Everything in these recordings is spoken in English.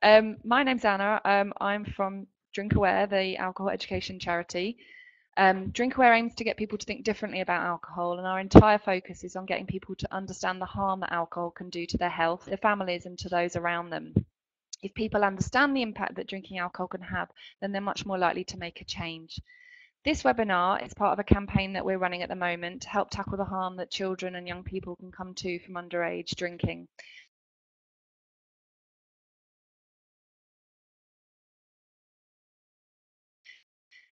My name's Anna. I'm from Drinkaware, the alcohol education charity. Drinkaware aims to get people to think differently about alcohol, and our entire focus is on getting people to understand the harm that alcohol can do to their health, their families, and to those around them. If people understand the impact that drinking alcohol can have, then they're much more likely to make a change. This webinar is part of a campaign that we're running at the moment to help tackle the harm that children and young people can come to from underage drinking.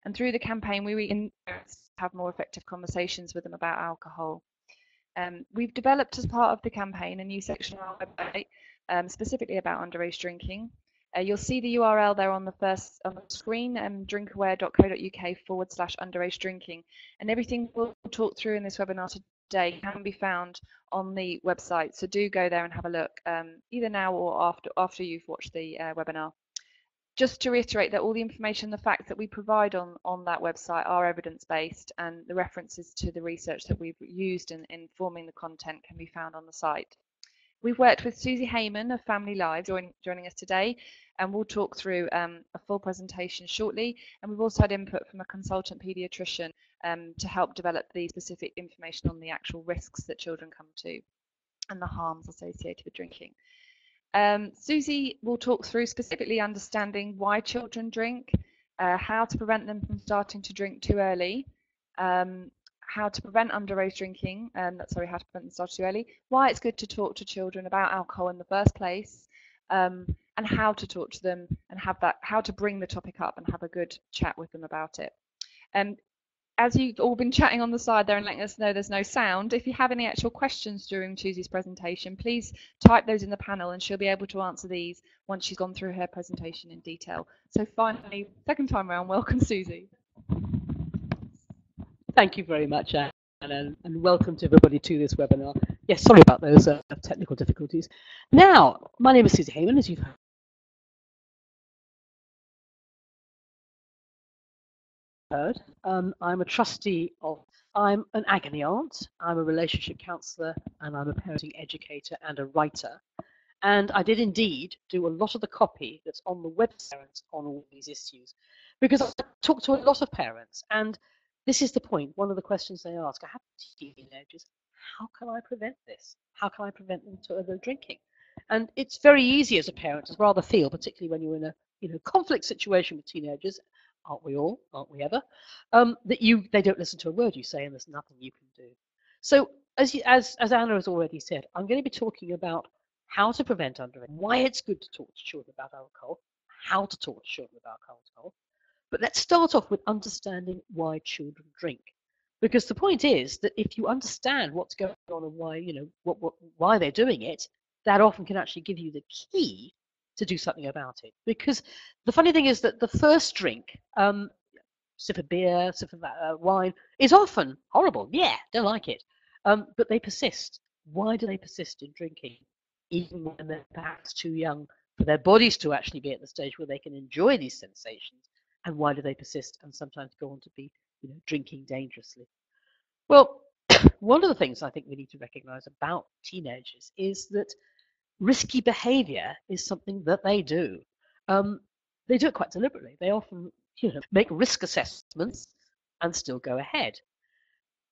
And through the campaign, we really have more effective conversations with them about alcohol. We've developed as part of the campaign a new section on our website specifically about underage drinking. You'll see the URL there on the screen, drinkaware.co.uk/underage drinking. And everything we'll talk through in this webinar today can be found on the website. So do go there and have a look, either now or after you've watched the webinar. Just to reiterate that all the information, the facts that we provide on that website are evidence-based, and the references to the research that we've used in forming the content can be found on the site. We've worked with Suzie Hayman of Family Lives joining us today, and we'll talk through a full presentation shortly. And we've also had input from a consultant paediatrician to help develop the specific information on the actual risks that children come to and the harms associated with drinking. Suzie will talk through specifically understanding why children drink, how to prevent them from starting to drink too early, how to prevent underage drinking, how to prevent them starting too early, why it's good to talk to children about alcohol in the first place, and how to talk to them and how to bring the topic up and have a good chat with them about it. As you've all been chatting on the side there and letting us know there's no sound, if you have any actual questions during Suzie's presentation, please type those in the panel and she'll be able to answer these once she's gone through her presentation in detail. So finally, second time around, welcome Suzie. Thank you very much, Anne, and welcome to everybody to this webinar. Yes, sorry about those technical difficulties. Now, my name is Suzie Hayman, as you've heard. I'm a trustee I'm an agony aunt, I'm a relationship counsellor, and I'm a parenting educator and a writer. And I did indeed do a lot of the copy that's on the website on all these issues, because I talk to a lot of parents, and this is the point. One of the questions they ask, I have teenagers, how can I prevent this? How can I prevent them from drinking? And it's very easy as a parent to rather feel, particularly when you're in a conflict situation with teenagers, aren't we all? Aren't we ever? That they don't listen to a word you say, and there's nothing you can do. So as Anna has already said, I'm going to be talking about how to prevent underage, why it's good to talk to children about alcohol, how to talk to children about alcohol. But let's start off with understanding why children drink, because the point is that if you understand what's going on and why why they're doing it, that often can actually give you the key to do something about it. Because the funny thing is that the first drink, sip of beer, sip of wine, is often horrible. Yeah, don't like it. But they persist. Why do they persist in drinking, even when they're perhaps too young for their bodies to actually be at the stage where they can enjoy these sensations? And why do they persist and sometimes go on to be, drinking dangerously? Well, one of the things I think we need to recognize about teenagers is that risky behavior is something that they do. They do it quite deliberately. They often, make risk assessments and still go ahead.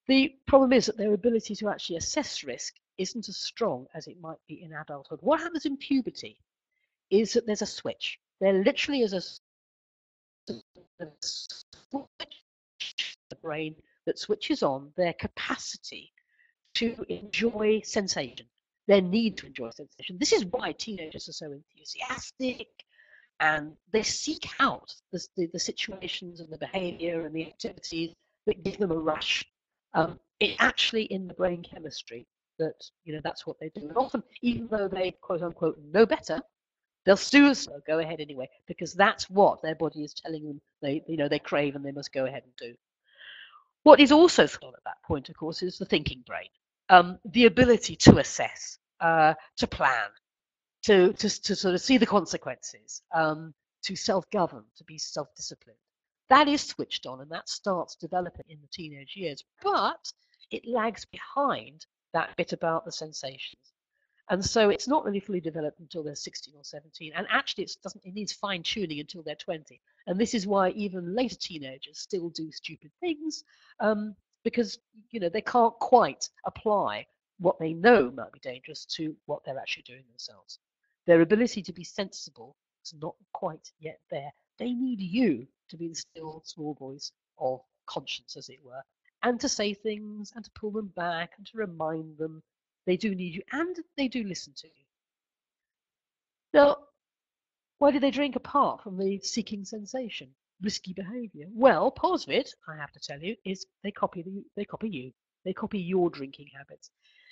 The problem is that their ability to actually assess risk isn't as strong as it might be in adulthood. What happens in puberty is that there's a switch. There literally is a switch in the brain that switches on their capacity to enjoy sensation, their need to enjoy sensation. This is why teenagers are so enthusiastic, and they seek out the situations and the behavior and the activities that give them a rush. It's actually in the brain chemistry that that's what they do. And often, even though they quote unquote know better, they'll still go ahead anyway, because that's what their body is telling them they crave and they must go ahead and do. What is also on at that point, of course, is the thinking brain, the ability to assess, to plan, to sort of see the consequences, to self-govern, to be self-disciplined. That is switched on, and that starts developing in the teenage years, but it lags behind that bit about the sensations. And so it's not really fully developed until they're 16 or 17. And actually, it needs fine tuning until they're 20. And this is why even later teenagers still do stupid things, because they can't quite apply what they know might be dangerous to what they're actually doing themselves. Their ability to be sensible is not quite yet there. They need you to be the still small voice of conscience, as it were, and to say things and to pull them back and to remind them. They do need you, and they do listen to you. Now, why do they drink apart from the seeking sensation, risky behaviour? Well, part of it, I have to tell you, is they copy you. They copy your drinking habits.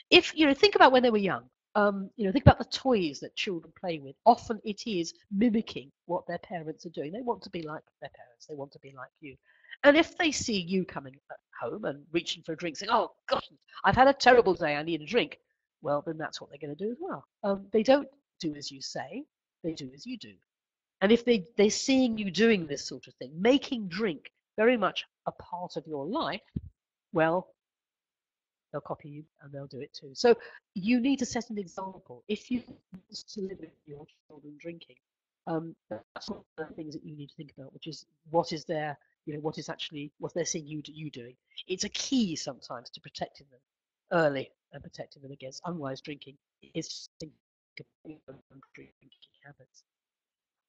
If think about when they were young. Think about the toys that children play with. Often it is mimicking what their parents are doing. They want to be like their parents. They want to be like you. And if they see you coming home and reaching for a drink, saying, "Oh gosh, I've had a terrible day. I need a drink," well, then that's what they're going to do as well. They don't do as you say. They do as you do. And if they're seeing you doing this sort of thing, making drink very much a part of your life, well, they'll copy you and they'll do it too. So you need to set an example. If you want to live with your children drinking, that's one of the things that you need to think about, which is what is their, what they're seeing you doing. It's a key sometimes to protecting them early and protecting them against unwise drinking is drinking habits.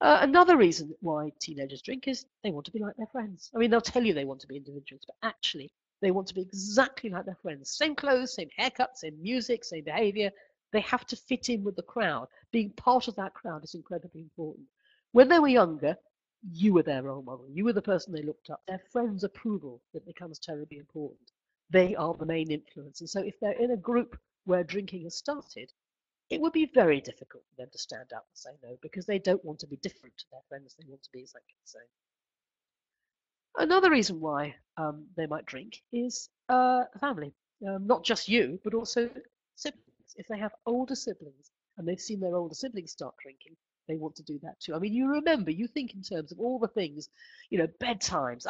Another reason why teenagers drink is they want to be like their friends. I mean, they'll tell you they want to be individuals, but actually they want to be exactly like their friends. Same clothes, same haircut, same music, same behavior. They have to fit in with the crowd. Being part of that crowd is incredibly important. When they were younger, you were their role model. You were the person they looked up. Their friends' approval that becomes terribly important. They are the main influence. And so if they're in a group where drinking has started, it would be very difficult for them to stand up and say no, because they don't want to be different to their friends. They want to be exactly the same. Another reason why they might drink is family. Not just you, but also siblings. If they have older siblings and they've seen their older siblings start drinking, they want to do that too. I mean, you think in terms of all the things, bedtimes.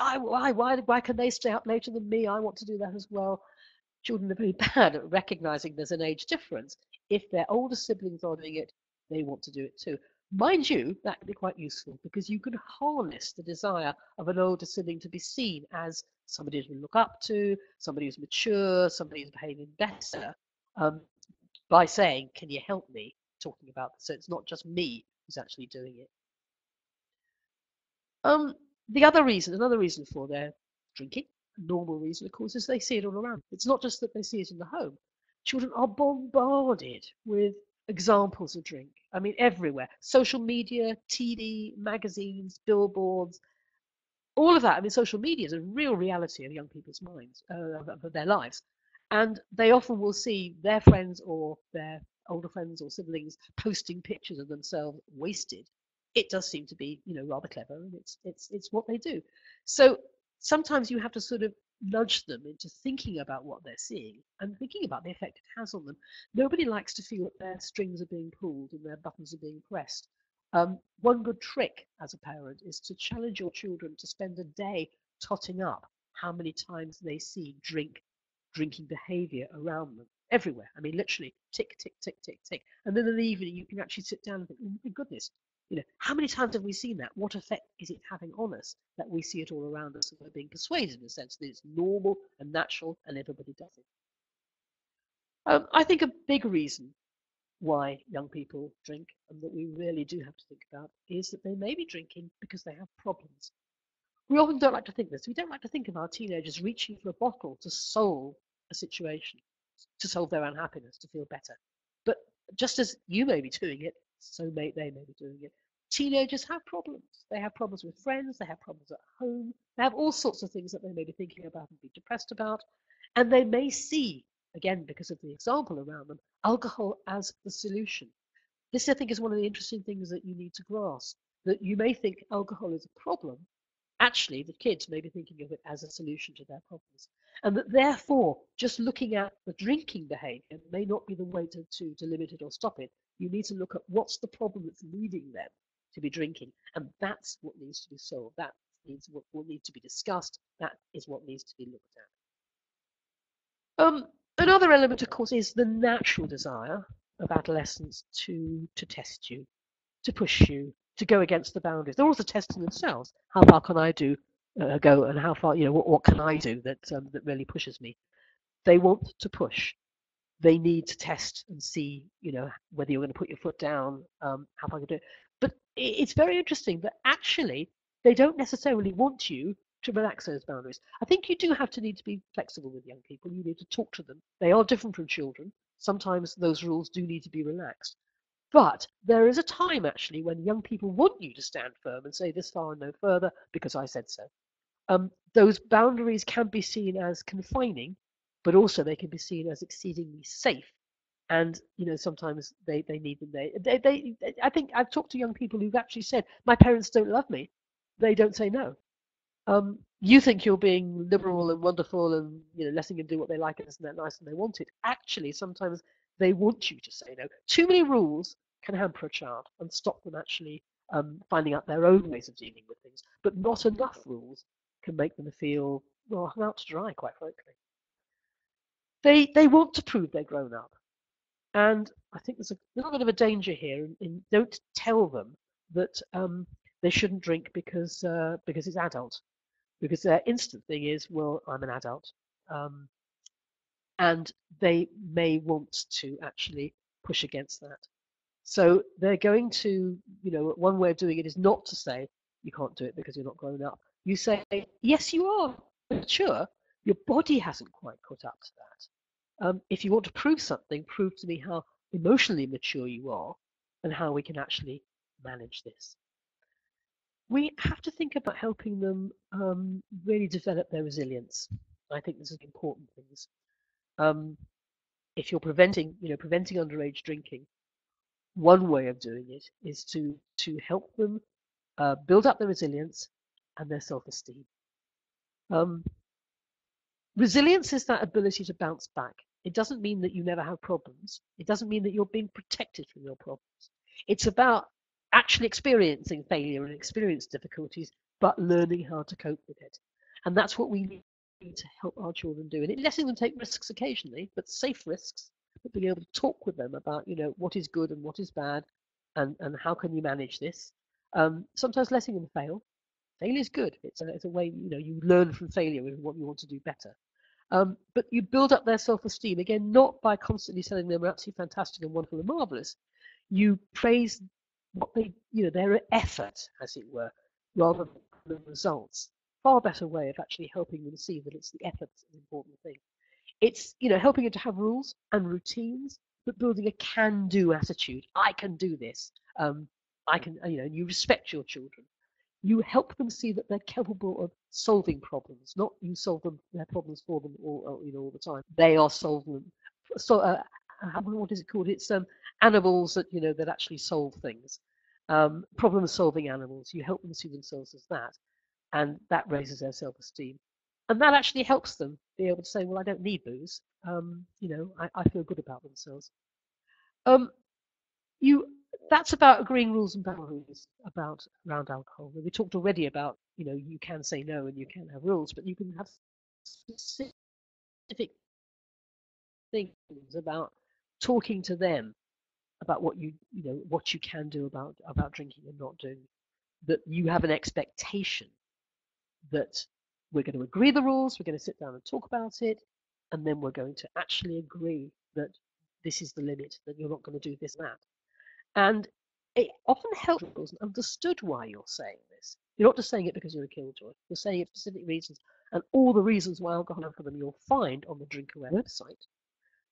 Why can they stay up later than me? I want to do that as well. Children are very bad at recognizing there's an age difference. If their older siblings are doing it, they want to do it too. Mind you, that can be quite useful because you can harness the desire of an older sibling to be seen as somebody to look up to, somebody who's mature, somebody who's behaving better, by saying, "Can you help me?" Talking about this. So it's not just me who's actually doing it. Another reason for their drinking, a normal reason, of course, is they see it all around. It's not just that they see it in the home. Children are bombarded with examples of drink. I mean, everywhere. Social media, TV, magazines, billboards, all of that. I mean, social media is a real reality of young people's minds, of their lives. And they often will see their friends or their older friends or siblings posting pictures of themselves wasted. It does seem to be, rather clever, and it's what they do. So sometimes you have to sort of nudge them into thinking about what they're seeing and thinking about the effect it has on them. Nobody likes to feel that their strings are being pulled and their buttons are being pressed. One good trick as a parent is to challenge your children to spend a day totting up how many times they see drinking behavior around them everywhere. I mean, literally tick, tick, tick, tick, tick. And then in the evening, you can actually sit down and think, oh my goodness, how many times have we seen that? What effect is it having on us that we see it all around us and we're being persuaded in a sense that it's normal and natural and everybody does it? I think a big reason why young people drink and that we really do have to think about is that they may be drinking because they have problems. We often don't like to think this. We don't like to think of our teenagers reaching for a bottle to solve a situation, to solve their unhappiness, to feel better. But just as you may be doing it, they may be doing it. Teenagers have problems. They have problems with friends. They have problems at home. They have all sorts of things that they may be thinking about and be depressed about. And they may see, again, because of the example around them, alcohol as the solution. This, I think, is one of the interesting things that you need to grasp, that you may think alcohol is a problem. Actually, the kids may be thinking of it as a solution to their problems. And that therefore, just looking at the drinking behavior may not be the way to limit it or stop it. You need to look at what's the problem that's leading them to be drinking. And that's what needs to be solved. That needs what will need to be discussed. That is what needs to be looked at. Another element, of course, is the natural desire of adolescence to test you, to push you, to go against the boundaries. They're also testing themselves. How far can I go, and how far, what can I do that really pushes me? They want to push. They need to test and see, whether you're going to put your foot down, how far you do it. But it's very interesting that actually they don't necessarily want you to relax those boundaries. I think you do need to be flexible with young people. You need to talk to them. They are different from children. Sometimes those rules do need to be relaxed. But there is a time actually when young people want you to stand firm and say this far and no further because I said so. Those boundaries can be seen as confining, but also they can be seen as exceedingly safe. And sometimes they need them. I think I've talked to young people who've actually said, "My parents don't love me." They don't say no. You think you're being liberal and wonderful and letting them do what they like and isn't that nice and they want it. Actually, sometimes they want you to say no. Too many rules can hamper a child and stop them actually finding out their own ways of dealing with things. But not enough rules can make them feel, well, hung out to dry, quite frankly. They want to prove they're grown up. And I think there's a little bit of a danger here in don't tell them that they shouldn't drink because it's adult. Because their instant thing is, well, I'm an adult. And they may want to actually push against that. So they're going to, one way of doing it is not to say you can't do it because you're not grown up. You say, yes, you are mature. Your body hasn't quite caught up to that. If you want to prove something, prove to me how emotionally mature you are and how we can actually manage this. We have to think about helping them really develop their resilience. I think this is important things. If you're preventing underage drinking, one way of doing it is to help them build up their resilience and their self-esteem. Resilience is that ability to bounce back. It doesn't mean that you never have problems. It doesn't mean that you're being protected from your problems. It's about actually experiencing failure and experience difficulties, but learning how to cope with it. And that's what we need to help our children do. And it letting them take risks occasionally, but safe risks, but being able to talk with them about, what is good and what is bad, and how can you manage this. Sometimes letting them fail. Failure is good. It's a way, you learn from failure and what you want to do better. But you build up their self-esteem, again, not by constantly telling them they're absolutely fantastic and wonderful and marvelous. You praise what their effort, as it were, rather than the results. Far better way of actually helping them see that it's the effort that's an important thing. It's, helping them to have rules and routines, but building a can-do attitude. I can do this. I can, you respect your children. You help them see that they're capable of solving problems, not you solve their problems for them all the time. They are solving them. So, what is it called? It's animals that actually solve things. Problem-solving animals. You help them see themselves as that, and that raises their self-esteem, and that actually helps them be able to say, well, I don't need booze. I feel good about themselves. That's about agreeing rules and boundaries around alcohol. We talked already about, you can say no and you can have rules, but you can have specific things about talking to them about what what you can do about drinking and not doing. That you have an expectation that we're going to agree the rules, we're going to sit down and talk about it, and then we're going to actually agree that this is the limit, that you're not going to do this and that. And it often helps and understood why you're saying this. You're not just saying it because you're a killjoy. You're saying it for specific reasons. And all the reasons why alcohol for them you'll find on the Drinkaware website.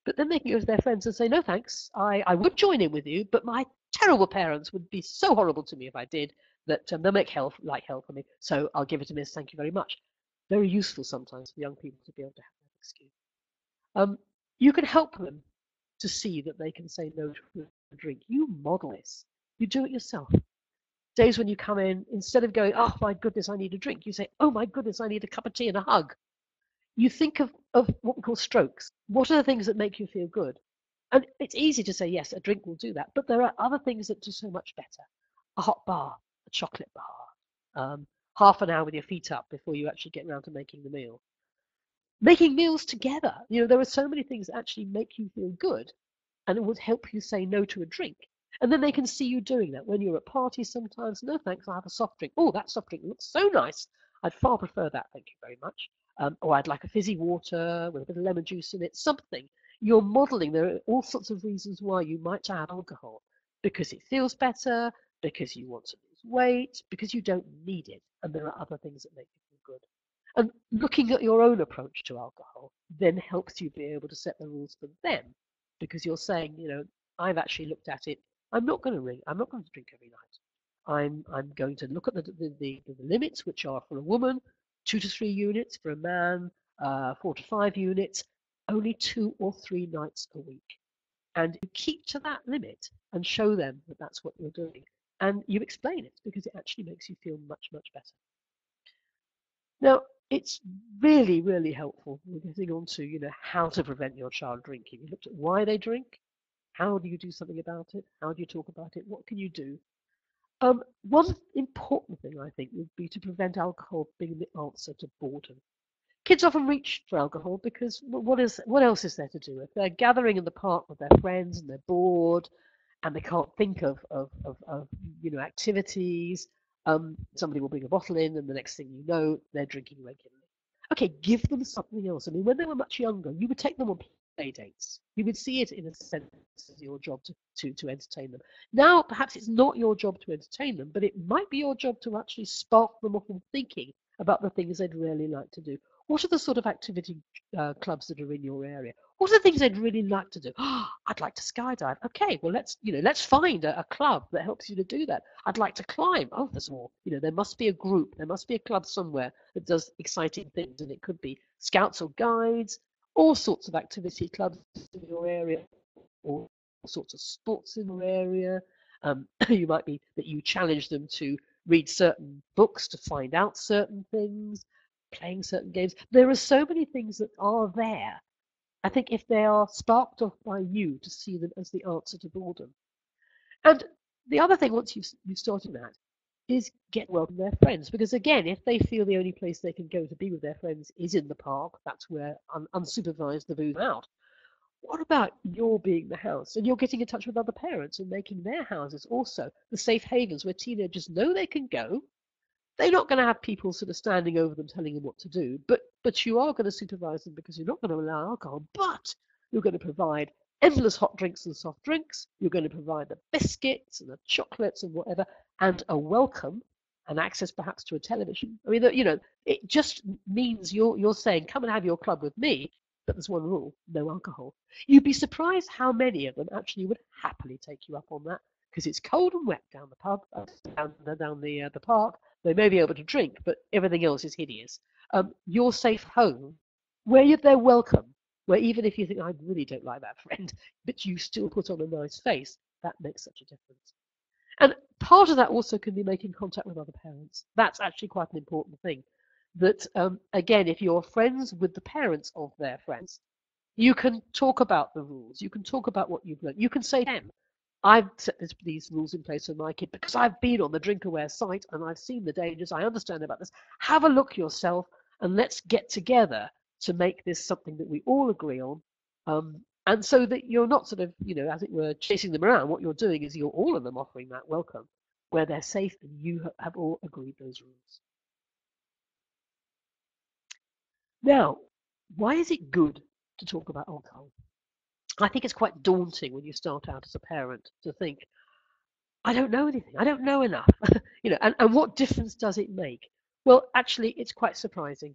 But then they can go to their friends and say, no thanks, I would join in with you, but my terrible parents would be so horrible to me if I did that they'll make hell for me. So I'll give it a miss, thank you very much. Very useful sometimes for young people to be able to have that excuse. You can help them to see that they can say no to a drink. You model this. You do it yourself. Days when you come in, instead of going, oh my goodness, I need a drink, you say, oh my goodness, I need a cup of tea and a hug. You think of what we call strokes. What are the things that make you feel good? And it's easy to say, yes, a drink will do that. But there are other things that do so much better. A hot bar, a chocolate bar, half an hour with your feet up before you actually get around to making the meal. Making meals together. There are so many things that actually make you feel good. and it would help you say no to a drink. And then they can see you doing that when you're at parties sometimes. No, thanks, I have a soft drink. Oh, that soft drink looks so nice. I'd far prefer that, thank you very much. Or I'd like a fizzy water with a bit of lemon juice in it, something. You're modeling. There are all sorts of reasons why you might have alcohol. Because it feels better, because you want to lose weight, because you don't need it. And there are other things that make you feel good. And looking at your own approach to alcohol then helps you be able to set the rules for them. Because you're saying, I've actually looked at it. I'm not going to drink every night. I'm going to look at the limits, which are for a woman, 2 to 3 units, for a man, 4 to 5 units, only 2 or 3 nights a week. And you keep to that limit and show them that that's what you're doing. And you explain it because it actually makes you feel much, much better. Now, it's really, really helpful. We're getting on to, how to prevent your child drinking. You looked at why they drink. How do you do something about it? How do you talk about it? What can you do? One important thing, I think, would be to prevent alcohol being the answer to boredom. Kids often reach for alcohol because what else is there to do? If they're gathering in the park with their friends and they're bored and they can't think of activities, somebody will bring a bottle in and the next thing you know, they're drinking regularly. Okay, give them something else. I mean, when they were much younger, you would take them on play dates. You would see it in a sense as your job to entertain them. Now, perhaps it's not your job to entertain them, but it might be your job to actually spark them off from thinking about the things they'd really like to do. What are the sort of activity clubs that are in your area? What are the things they'd really like to do? Oh, I'd like to skydive. Okay, well let's find a club that helps you to do that. I'd like to climb. Oh, there's more. There must be a group. There must be a club somewhere that does exciting things, and it could be scouts or guides, all sorts of activity clubs in your area, all sorts of sports in your area. You might be that you challenge them to read certain books to find out certain things, playing certain games. There are so many things that are there. I think if they are sparked off by you to see them as the answer to boredom. And the other thing, once you've started that, is get welcome their friends. Because again, if they feel the only place they can go to be with their friends is in the park, that's where unsupervised the booze out. What about your being the house and you're getting in touch with other parents and making their houses also the safe havens where teenagers know they can go? They're not going to have people sort of standing over them telling them what to do, but you are going to supervise them because you're not going to allow alcohol, but you're going to provide endless hot drinks and soft drinks. You're going to provide the biscuits and the chocolates and whatever, and a welcome and access perhaps to a television. I mean, it just means you're saying, come and have your club with me, but there's one rule: no alcohol. You'd be surprised how many of them actually would happily take you up on that because it's cold and wet down the pub, down the park. They may be able to drink, but everything else is hideous. Your safe home, where they're welcome, where even if you think, I really don't like that friend, but you still put on a nice face, that makes such a difference. And part of that also can be making contact with other parents. That's actually quite an important thing. That, again, if you're friends with the parents of their friends, you can talk about the rules. You can talk about what you've learned. You can say to them, I've set these rules in place for my kid because I've been on the Drinkaware site and I've seen the dangers. I understand about this. Have a look yourself and let's get together to make this something that we all agree on. And so that you're not sort of, as it were, chasing them around. What you're doing is you're all of them offering that welcome where they're safe and you have all agreed those rules. Now, why is it good to talk about alcohol? I think it's quite daunting when you start out as a parent to think, I don't know anything. I don't know enough. And what difference does it make? Well, actually, it's quite surprising.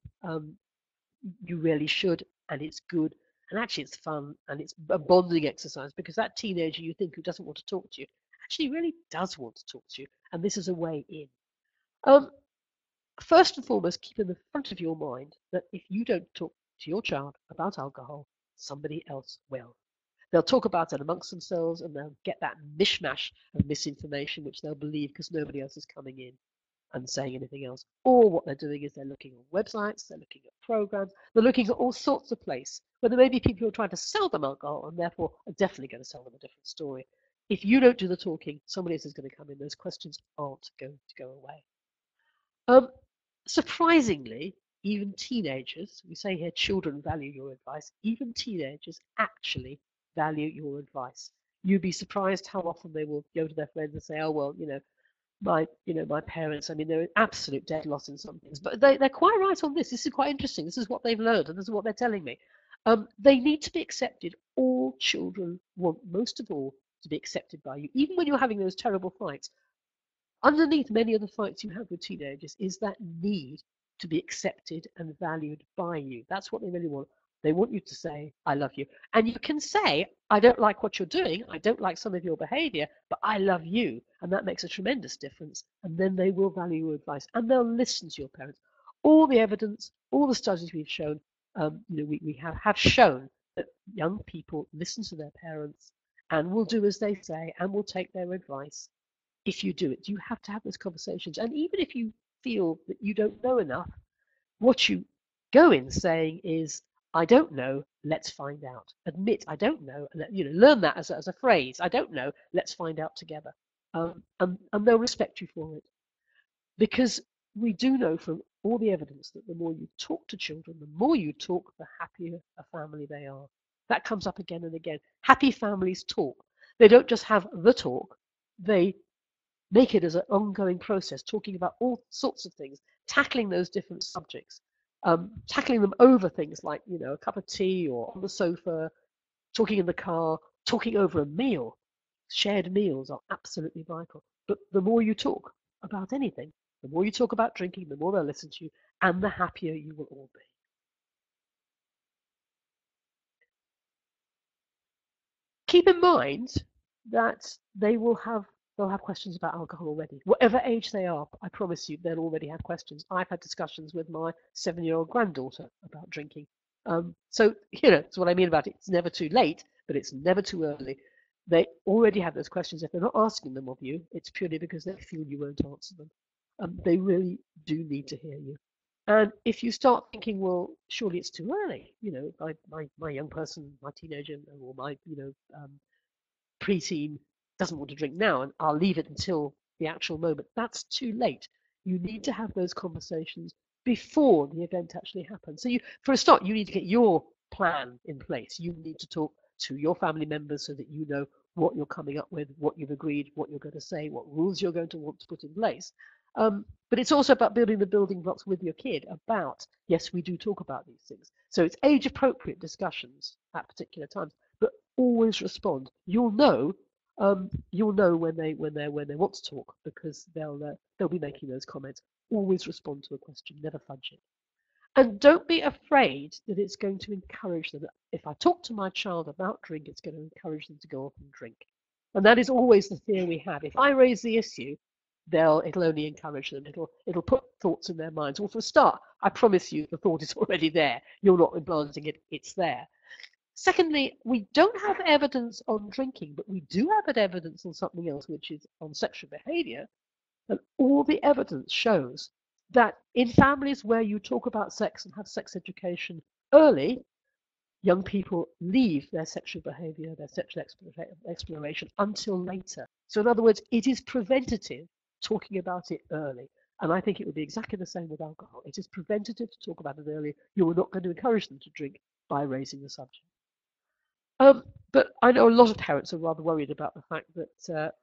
You really should, and it's good, and actually, it's fun, and it's a bonding exercise because that teenager you think who doesn't want to talk to you actually really does want to talk to you, and this is a way in. First and foremost, keep in the front of your mind that if you don't talk to your child about alcohol, somebody else will. They'll talk about it amongst themselves and they'll get that mishmash of misinformation which they'll believe because nobody else is coming in and saying anything else. Or what they're doing is they're looking on websites, they're looking at programs, they're looking at all sorts of places where there may be people who are trying to sell them alcohol and therefore are definitely going to sell them a different story. If you don't do the talking, somebody else is going to come in. Those questions aren't going to go away. Surprisingly, even teenagers, we say here children value your advice, even teenagers actually value your advice. You'd be surprised how often they will go to their friends and say, "Oh well, my parents. I mean, they're absolute dead loss in some things, but they're quite right on this. This is quite interesting. This is what they've learned, and this is what they're telling me." They need to be accepted. All children want, most of all, to be accepted by you, even when you're having those terrible fights. Underneath many of the fights you have with teenagers is that need to be accepted and valued by you. That's what they really want. They want you to say, "I love you." And you can say, "I don't like what you're doing. I don't like some of your behavior, but I love you." And that makes a tremendous difference. And then they will value your advice and they'll listen to your parents. All the evidence, all the studies we've shown, we have shown that young people listen to their parents and will do as they say and will take their advice. If you do it, you have to have those conversations. And even if you feel that you don't know enough, what you go in saying is, "I don't know, let's find out." Admit, "I don't know," and learn that as a phrase. "I don't know, let's find out together." And they'll respect you for it. Because we do know from all the evidence that the more you talk to children, the more you talk, the happier a family they are. That comes up again and again. Happy families talk. They don't just have the talk, they make it as an ongoing process, talking about all sorts of things, tackling those different subjects, tackling them over things like, a cup of tea or on the sofa, talking in the car, talking over a meal. Shared meals are absolutely vital. But the more you talk about anything, the more you talk about drinking, the more they'll listen to you, and the happier you will all be. Keep in mind that they'll have questions about alcohol already. Whatever age they are, I promise you, they'll already have questions. I've had discussions with my 7-year-old granddaughter about drinking. So, that's what I mean about it. It's never too late, but it's never too early. They already have those questions. If they're not asking them of you, it's purely because they feel you won't answer them. They really do need to hear you. And if you start thinking, well, surely it's too early, my young person, my teenager, or my, preteen doesn't want to drink now, and I'll leave it until the actual moment. That's too late. You need to have those conversations before the event actually happens. So for a start, you need to get your plan in place. You need to talk to your family members so that you know what you're coming up with, what you've agreed, what you're going to say, what rules you're going to want to put in place. But it's also about building the building blocks with your kid about, yes, we do talk about these things. So it's age appropriate discussions at particular times, but always respond. You'll know when they want to talk because they'll be making those comments. Always respond to a question, never fudge it. And don't be afraid that it's going to encourage them. If I talk to my child about drink, it's going to encourage them to go off and drink. And that is always the fear we have. If I raise the issue, it'll only encourage them. It'll put thoughts in their minds. Well, for a start, I promise you the thought is already there. You're not implanting it, it's there. Secondly, we don't have evidence on drinking, but we do have evidence on something else, which is on sexual behavior. And all the evidence shows that in families where you talk about sex and have sex education early, young people leave their sexual behavior, their sexual exploration until later. So in other words, it is preventative talking about it early. And I think it would be exactly the same with alcohol. It is preventative to talk about it early. You are not going to encourage them to drink by raising the subject. But I know a lot of parents are rather worried about the fact that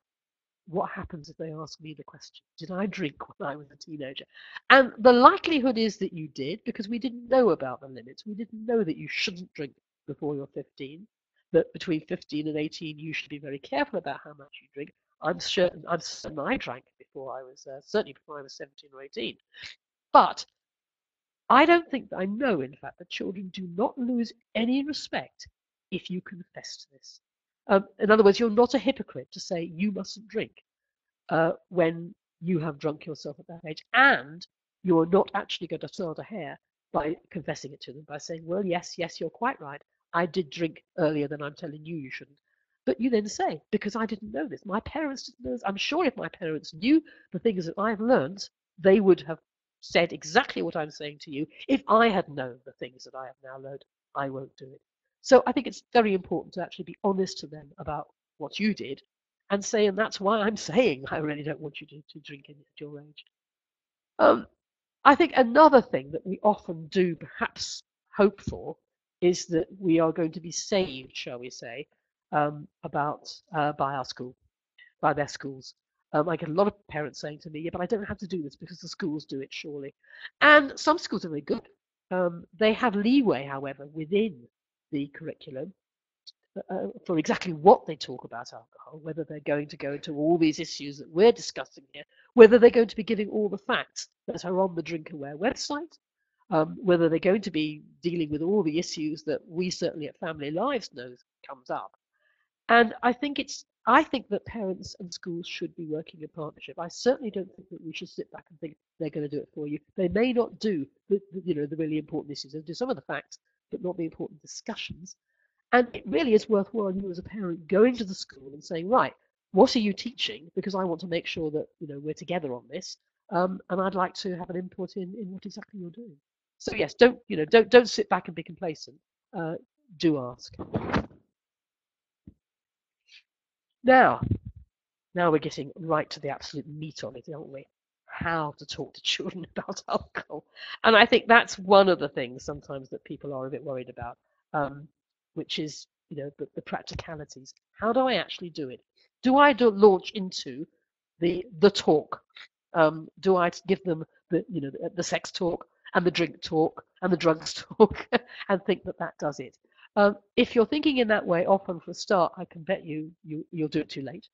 what happens if they ask me the question, did I drink when I was a teenager? And the likelihood is that you did, because we didn't know about the limits. We didn't know that you shouldn't drink before you're 15, that between 15 and 18 you should be very careful about how much you drink. I'm certain I drank before I was, certainly before I was 17 or 18. But I don't think that I know, in fact, that children do not lose any respect if you confess to this. In other words, you're not a hypocrite to say you mustn't drink when you have drunk yourself at that age, and you're not actually going to start a hair by confessing it to them, by saying, well, yes, you're quite right. I did drink earlier than I'm telling you you shouldn't. But you then say, because I didn't know this, my parents didn't know this. I'm sure if my parents knew the things that I've learned, they would have said exactly what I'm saying to you. If I had known the things that I have now learned, I won't do it. So I think it's very important to actually be honest to them about what you did and say, and that's why I'm saying I really don't want you to drink at your age. I think another thing that we often do perhaps hope for is that we are going to be saved, shall we say, about by our school, by their schools. I get a lot of parents saying to me, yeah, but I don't have to do this because the schools do it, surely. And some schools are very good. They have leeway, however, within the curriculum for exactly what they talk about alcohol, whether they're going to go into all these issues that we're discussing here, whether they're going to be giving all the facts that are on the Drinkaware website, whether they're going to be dealing with all the issues that we certainly at Family Lives know comes up. And I think that parents and schools should be working in partnership. I certainly don't think that we should sit back and think they're going to do it for you. They may not do the really important issues. They'll do some of the facts, but not the important discussions. And it really is worthwhile you as a parent going to the school and saying, right, what are you teaching? Because I want to make sure that we're together on this, and I'd like to have an input in what exactly you're doing. So yes, don't sit back and be complacent. Do ask. Now we're getting right to the absolute meat of it, aren't we? How to talk to children about alcohol, and I think that's one of the things sometimes that people are a bit worried about, which is the practicalities. How do I actually do it? Do I launch into the talk? Do I give them the sex talk and the drink talk and the drugs talk and think that does it? If you're thinking in that way, often for a start, I can bet you'll do it too late.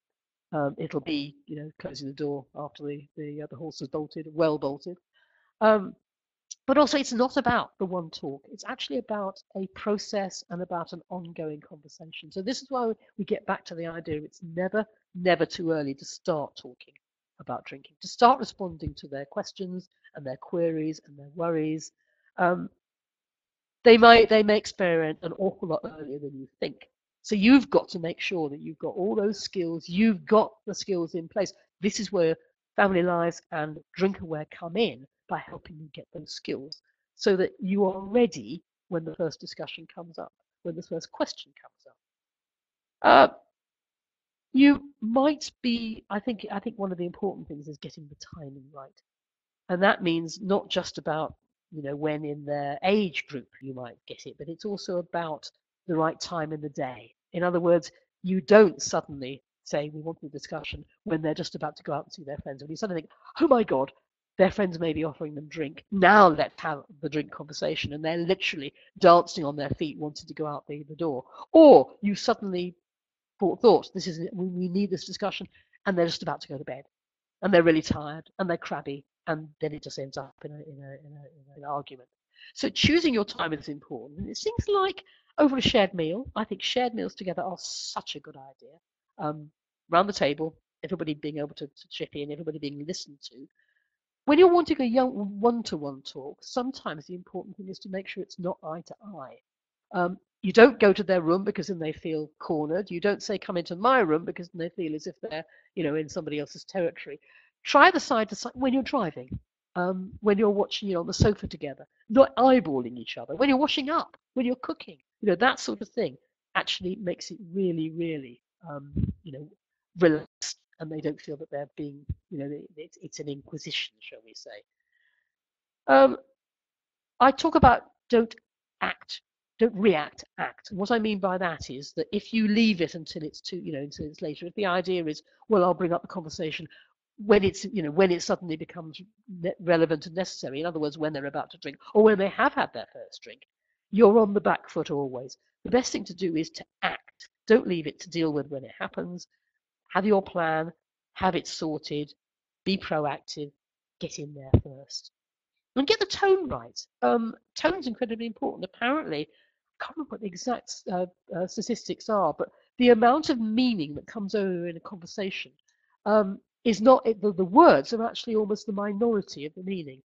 It'll be closing the door after the horse is bolted, well bolted. But also, it's not about the one talk. It's actually about a process and about an ongoing conversation. So this is why we get back to the idea it's never too early to start talking about drinking, to start responding to their questions and their queries and their worries. They may experience an awful lot earlier than you think. So you've got to make sure that you've got all those skills, you've got the skills in place. This is where Family Lives and Drinkaware come in by helping you get those skills so that you are ready when the first discussion comes up, when the first question comes up. You might be, I think one of the important things is getting the timing right. And that means not just about when in their age group you might get it, but it's also about the right time in the day. In other words, you don't suddenly say we want the discussion when they're just about to go out and see their friends. When you suddenly think, oh my God, their friends may be offering them drink. Now let's have the drink conversation. And they're literally dancing on their feet, wanting to go out the door. Or you suddenly thought we need this discussion, and they're just about to go to bed. And they're really tired and they're crabby, and then it just ends up in an argument. So choosing your time is important. And it seems like over a shared meal, I think shared meals together are such a good idea. Round the table, everybody being able to chip in, everybody being listened to. When you're wanting a young one-to-one talk, sometimes the important thing is to make sure it's not eye to eye. You don't go to their room because then they feel cornered. You don't say, come into my room, because then they feel as if they're, in somebody else's territory. Try the side to side when you're driving, when you're watching on the sofa together, not eyeballing each other, when you're washing up, when you're cooking, that sort of thing actually makes it really, really, relaxed, and they don't feel that they're being, it's an inquisition, shall we say. I talk about don't react, act. And what I mean by that is that if you leave it until it's until it's later, if the idea is, well, I'll bring up the conversation when it's, when it suddenly becomes relevant and necessary, in other words, when they're about to drink or when they have had their first drink, you're on the back foot always. The best thing to do is to act. Don't leave it to deal with when it happens. Have your plan, have it sorted, be proactive, get in there first. And get the tone right. Tone's incredibly important. Apparently, I can't remember what the exact statistics are, but the amount of meaning that comes over in a conversation is not, the words are actually almost the minority of the meaning.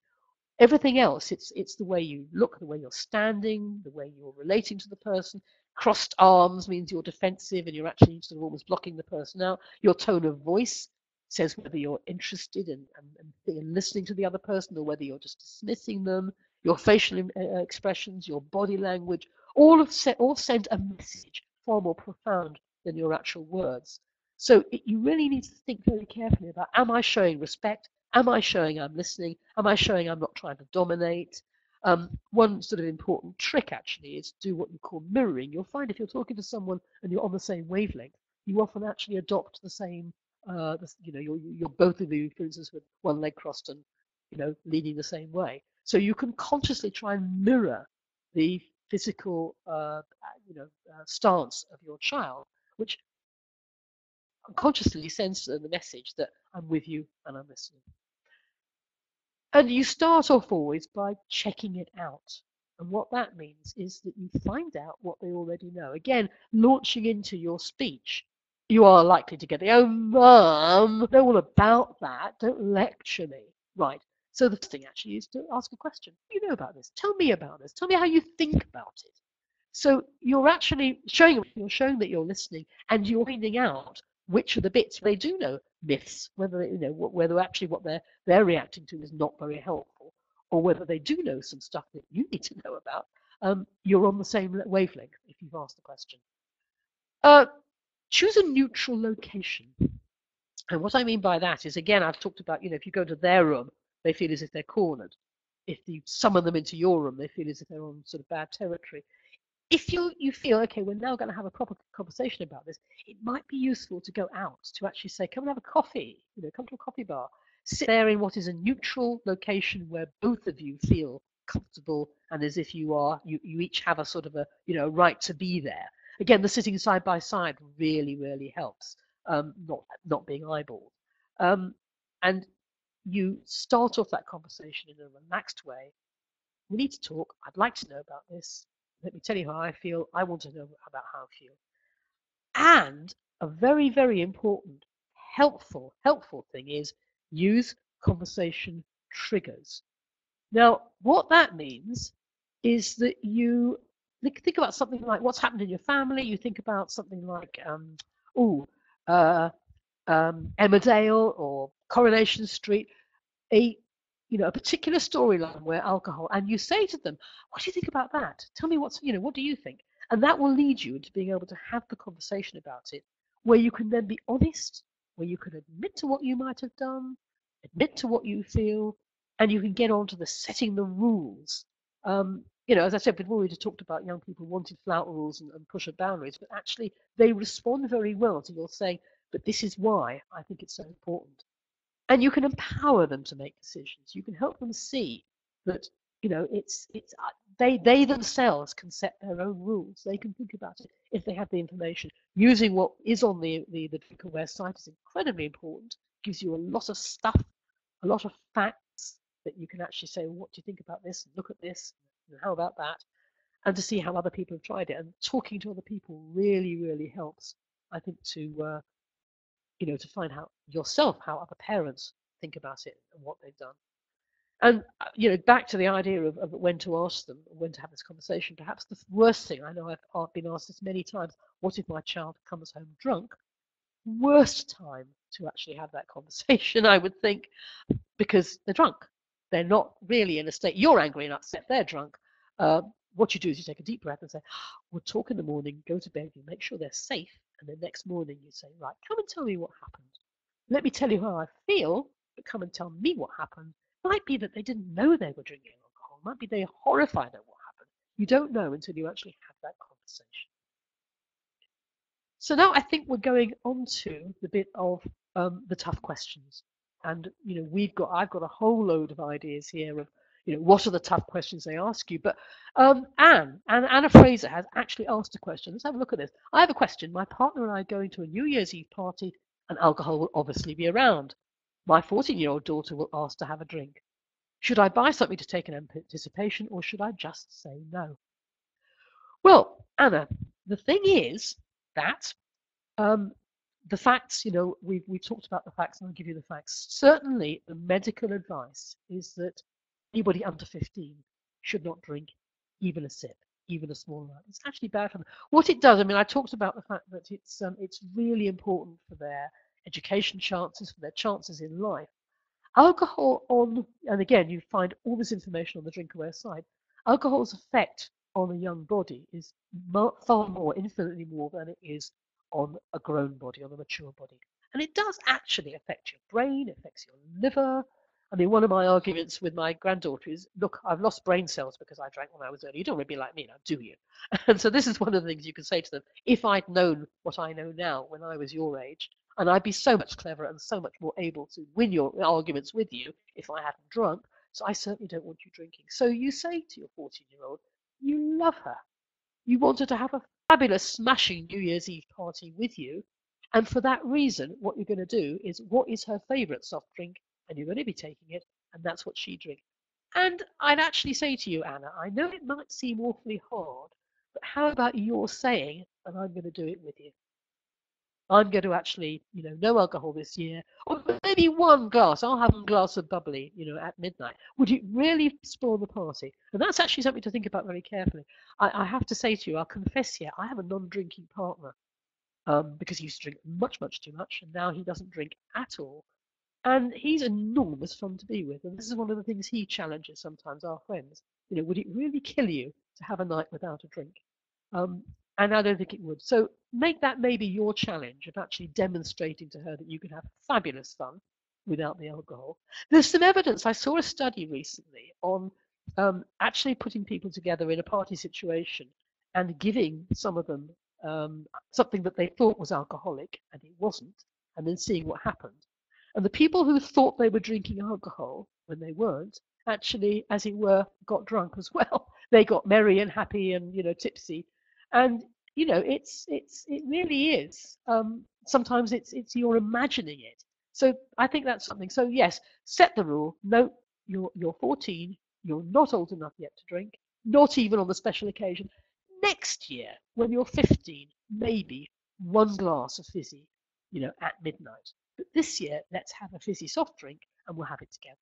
Everything else, it's the way you look, the way you're standing, the way you're relating to the person. Crossed arms means you're defensive and you're actually sort of almost blocking the person out. Your tone of voice says whether you're interested in listening to the other person or whether you're just dismissing them. Your facial expressions, your body language, all send a message far more profound than your actual words. So you really need to think very carefully about, am I showing respect? Am I showing I'm listening? Am I showing I'm not trying to dominate? One sort of important trick actually is to do what you call mirroring. You'll find if you're talking to someone and you're on the same wavelength, you often actually adopt the same, you're both of you, for instance, with one leg crossed and, leaning the same way. So you can consciously try and mirror the physical, stance of your child, which unconsciously sends the message that I'm with you and I'm listening. And you start off always by checking it out. And what that means is that you find out what they already know. Again, launching into your speech, you are likely to get the, oh, mum, know all about that. Don't lecture me. Right. So the first thing actually is to ask a question. What do you know about this? Tell me about this. Tell me how you think about it. So you're actually showing that you're listening, and you're finding out which of the bits they do know myths, whether whether actually what they're reacting to is not very helpful, or whether they do know some stuff that you need to know about. You're on the same wavelength if you've asked the question. Choose a neutral location. And what I mean by that is, again, I've talked about, if you go to their room, they feel as if they're cornered. If you summon them into your room, they feel as if they're on sort of bad territory. If you feel, okay, we're now going to have a proper conversation about this, it might be useful to go out, to actually say, come and have a coffee, come to a coffee bar. Sit there in what is a neutral location where both of you feel comfortable and as if you each have a sort of a, right to be there. Again, the sitting side by side really, really helps, not being eyeballed. And you start off that conversation in a relaxed way. We need to talk. I'd like to know about this. Let me tell you how I feel. I want to know about how I feel. And a very, very important, helpful thing is use conversation triggers. Now, what that means is that you think about something like what's happened in your family. You think about something like, Emmerdale or Coronation Street, a particular storyline where alcohol, and you say to them, what do you think about that? Tell me what do you think? And that will lead you into being able to have the conversation about it, where you can then be honest, where you can admit to what you might have done, admit to what you feel, and you can get on to the setting the rules. As I said, we've already talked about young people wanting flout rules and push boundaries, but actually they respond very well to your saying, but this is why I think it's so important. And you can empower them to make decisions. You can help them see that they themselves can set their own rules. They can think about it if they have the information. Using what is on the Drinkaware site is incredibly important. It gives you a lot of stuff, a lot of facts that you can actually say, well, what do you think about this? Look at this. And how about that? And to see how other people have tried it. And talking to other people really, really helps, I think, to find out yourself how other parents think about it and what they've done. And, back to the idea of when to ask them, when to have this conversation, perhaps the worst thing, I know I've been asked this many times, what if my child comes home drunk? Worst time to actually have that conversation, I would think, because they're drunk. They're not really in a state, you're angry and upset, they're drunk. What you do is you take a deep breath and say, we'll talk in the morning, go to bed, you make sure they're safe, and the next morning you say, right, come and tell me what happened. Let me tell you how I feel, but come and tell me what happened. It might be that they didn't know they were drinking alcohol. It might be they're horrified at what happened. You don't know until you actually have that conversation. So now I think we're going on to the bit of the tough questions. And I've got a whole load of ideas here of what are the tough questions they ask you. But Anna Fraser has actually asked a question. Let's have a look at this. I have a question. My partner and I are going to a New Year's Eve party, and alcohol will obviously be around. My 14-year-old daughter will ask to have a drink. Should I buy something to take in anticipation, or should I just say no? Well, Anna, the thing is that the facts, we've talked about the facts, and I'll give you the facts. Certainly, the medical advice is that anybody under 15 should not drink even a sip, even a small amount. It's actually bad for them. What it does, I talked about the fact that it's really important for their education chances, for their chances in life. Alcohol and again, you find all this information on the Drinkaware site. Alcohol's effect on a young body is far more, infinitely more than it is on a grown body, on a mature body. And it does actually affect your brain, it affects your liver. I mean, one of my arguments with my granddaughter is, look, I've lost brain cells because I drank when I was early. You don't want to be like me now, do you? And so this is one of the things you can say to them. If I'd known what I know now when I was your age, and I'd be so much cleverer and so much more able to win your arguments with you if I hadn't drunk. So I certainly don't want you drinking. So you say to your 14-year-old, you love her. You want her to have a fabulous, smashing New Year's Eve party with you. And for that reason, what you're going to do is, what is her favourite soft drink? And you're going to be taking it, and that's what she drinks. And I'd actually say to you, Anna, I know it might seem awfully hard, but how about your saying, and I'm going to do it with you? I'm going to actually, no alcohol this year, or maybe one glass. I'll have a glass of bubbly, at midnight. Would it really spoil the party? And that's actually something to think about very carefully. I have to say to you, I'll confess here, I have a non-drinking partner because he used to drink much, much too much, and now he doesn't drink at all. And he's enormous fun to be with. And this is one of the things he challenges sometimes our friends. Would it really kill you to have a night without a drink? And I don't think it would. So make that maybe your challenge of actually demonstrating to her that you can have fabulous fun without the alcohol. There's some evidence. I saw a study recently on actually putting people together in a party situation and giving some of them something that they thought was alcoholic and it wasn't, and then seeing what happened. And the people who thought they were drinking alcohol when they weren't actually, as it were, got drunk as well. They got merry and happy and tipsy. And it really is. Sometimes it's you're imagining it. So I think that's something. So yes, set the rule. No, you're 14. You're not old enough yet to drink. Not even on the special occasion. Next year, when you're 15, maybe one glass of fizzy, at midnight. But this year, let's have a fizzy soft drink and we'll have it together.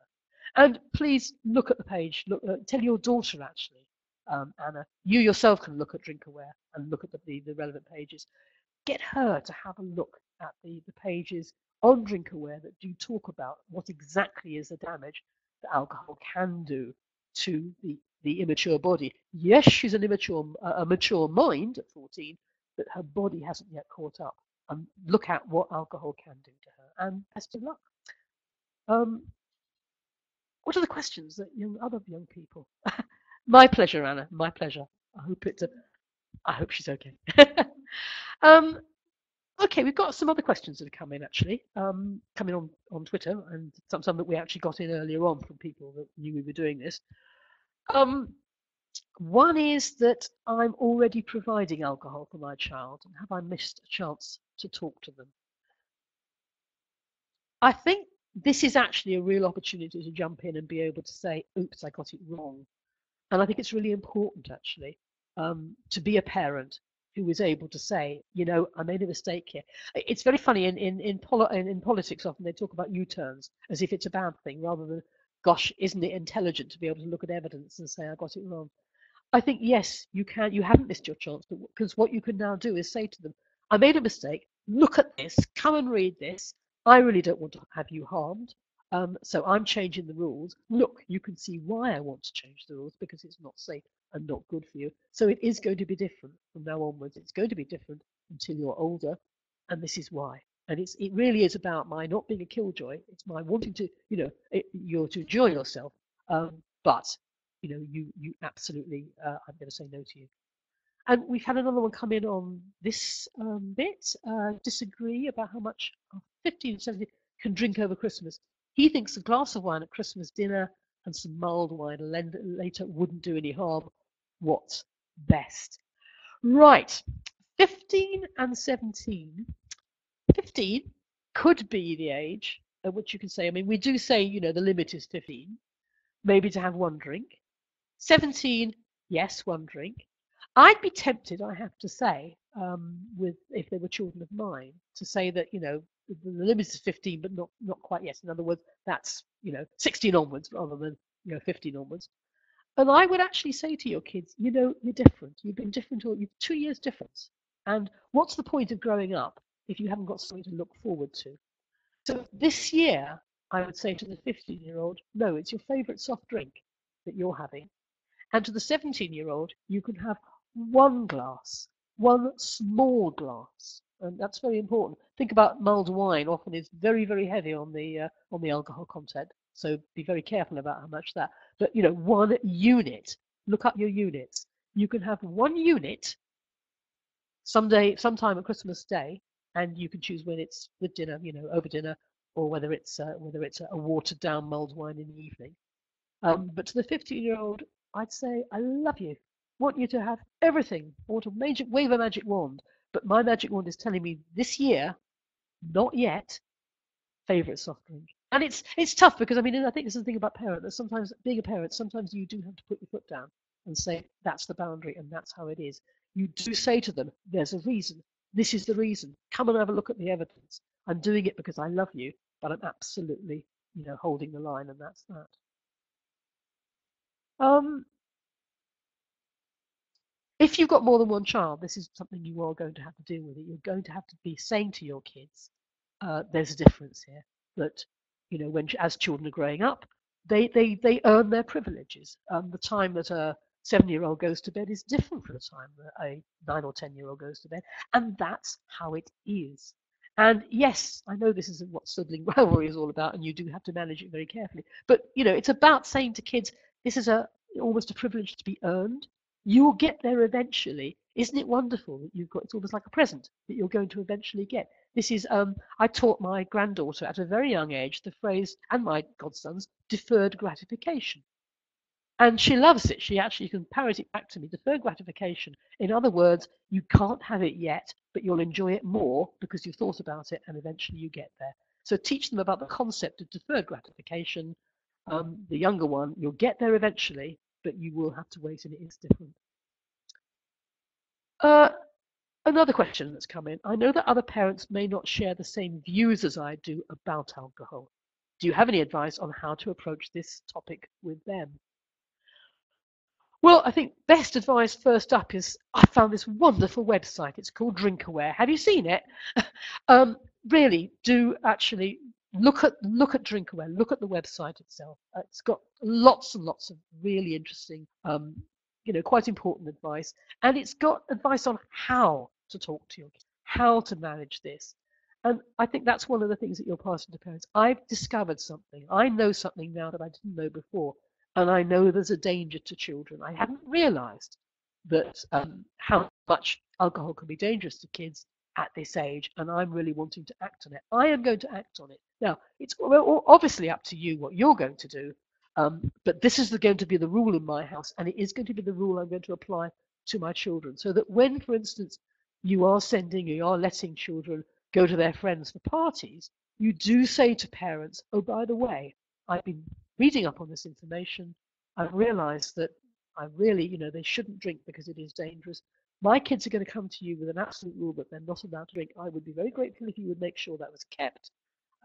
And please look at the page. Look, tell your daughter actually. Anna, you yourself can look at Drinkaware and look at the relevant pages. Get her to have a look at the pages on Drinkaware that do talk about what exactly is the damage that alcohol can do to the immature body. Yes, she's a mature mind at 14, but her body hasn't yet caught up. And look at what alcohol can do to her. And best of luck. What are the questions that other young people? My pleasure, Anna. My pleasure. I hope she's okay. Okay, we've got some other questions that have come in actually, coming on Twitter, and some that we actually got in earlier on from people that knew we were doing this. One is that I'm already providing alcohol for my child, and have I missed a chance to talk to them? I think this is actually a real opportunity to jump in and be able to say, oops, I got it wrong. And I think it's really important, actually, to be a parent who is able to say, I made a mistake here. It's very funny in politics. Often they talk about U-turns as if it's a bad thing, rather than, gosh, isn't it intelligent to be able to look at evidence and say I got it wrong? I think yes, you can. You haven't missed your chance, but because what you can now do is say to them, I made a mistake. Look at this. Come and read this. I really don't want to have you harmed. So I'm changing the rules. Look, you can see why I want to change the rules, because it's not safe and not good for you. So it is going to be different from now onwards. It's going to be different until you're older, and this is why. And it really is about my not being a killjoy. It's my wanting to, you're to enjoy yourself, but you absolutely, I'm going to say no to you. And we've had another one come in on this bit, disagree about how much 15 and 17 can drink over Christmas. He thinks a glass of wine at Christmas dinner and some mild wine later wouldn't do any harm. What's best? Right, 15 and 17. 15 could be the age at which you can say, I mean, we do say, the limit is 15, maybe to have one drink. 17, yes, one drink. I'd be tempted, I have to say, if they were children of mine, to say that the limit is 15, but not quite yet. In other words, that's 16 onwards rather than 15 onwards. And I would actually say to your kids, you're different. You've been different, or you've 2 years difference. And what's the point of growing up if you haven't got something to look forward to? So this year, I would say to the 15-year-old, no, it's your favourite soft drink that you're having. And to the 17-year-old, you can have one glass, one small glass, and that's very important. Think about mulled wine; often is very, very heavy on the alcohol content. So be very careful about how much that. But 1 unit. Look up your units. You can have 1 unit sometime at Christmas Day, and you can choose when it's with dinner, over dinner, or whether it's a watered down mulled wine in the evening. But to the 15-year-old, I'd say, I love you. Want you to have everything. I want to wave a magic wand. But my magic wand is telling me this year, not yet, favorite soft drink. And it's tough because I think this is the thing about parent that sometimes being a parent, sometimes you do have to put your foot down and say that's the boundary and that's how it is. You do say to them, there's a reason. This is the reason. Come and have a look at the evidence. I'm doing it because I love you, but I'm absolutely, holding the line, and that's that. If you've got more than one child, this is something you are going to have to deal with. You're going to have to be saying to your kids, there's a difference here. That when as children are growing up, they earn their privileges. The time that a 7-year-old goes to bed is different from the time that a 9 or 10-year-old goes to bed, and that's how it is. And yes, I know this isn't what sibling rivalry is all about, and you do have to manage it very carefully. But it's about saying to kids, this is almost a privilege to be earned. You'll get there eventually. Isn't it wonderful that it's almost like a present that you're going to eventually get? This is, I taught my granddaughter at a very young age the phrase, and my godsons, deferred gratification. And she loves it. She actually can parrot it back to me, deferred gratification. In other words, you can't have it yet, but you'll enjoy it more because you've thought about it and eventually you get there. So teach them about the concept of deferred gratification. The younger one, you'll get there eventually, but you will have to wait, and it is different. Another question that's come in. I know that other parents may not share the same views as I do about alcohol. Do you have any advice on how to approach this topic with them? Well, I think best advice first up is I found this wonderful website. It's called Drinkaware. Have you seen it? Really do actually look at Drinkaware. Look at the website itself. It's got lots and lots of really interesting, quite important advice, and it's got advice on how to talk to your kids, how to manage this. And I think that's one of the things that you're passing to parents. I've discovered something. I know something now that I didn't know before. And I know there's a danger to children. I hadn't realized that how much alcohol can be dangerous to kids at this age, and I'm really wanting to act on it. I am going to act on it. Now, it's obviously up to you what you're going to do, but this is going to be the rule in my house, and it is going to be the rule I'm going to apply to my children. So that when, for instance, you are letting children go to their friends for parties, you do say to parents, oh, by the way, I've been reading up on this information. I've realized that I really, they shouldn't drink because it is dangerous. My kids are going to come to you with an absolute rule that they're not allowed to drink. I would be very grateful if you would make sure that was kept.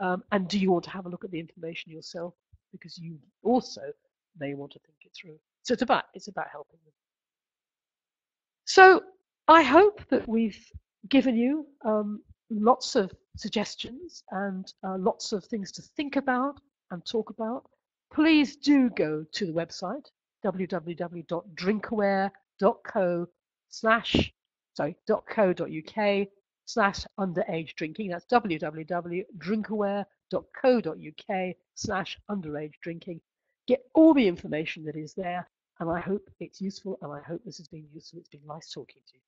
And do you want to have a look at the information yourself? Because you also may want to think it through. So it's about helping them. So I hope that we've given you lots of suggestions and lots of things to think about and talk about. Please do go to the website www.drinkaware.co.uk/underage drinking. That's www.drinkaware.co.uk/underage drinking. Get all the information that is there, and I hope it's useful, and I hope this has been useful. It's been nice talking to you.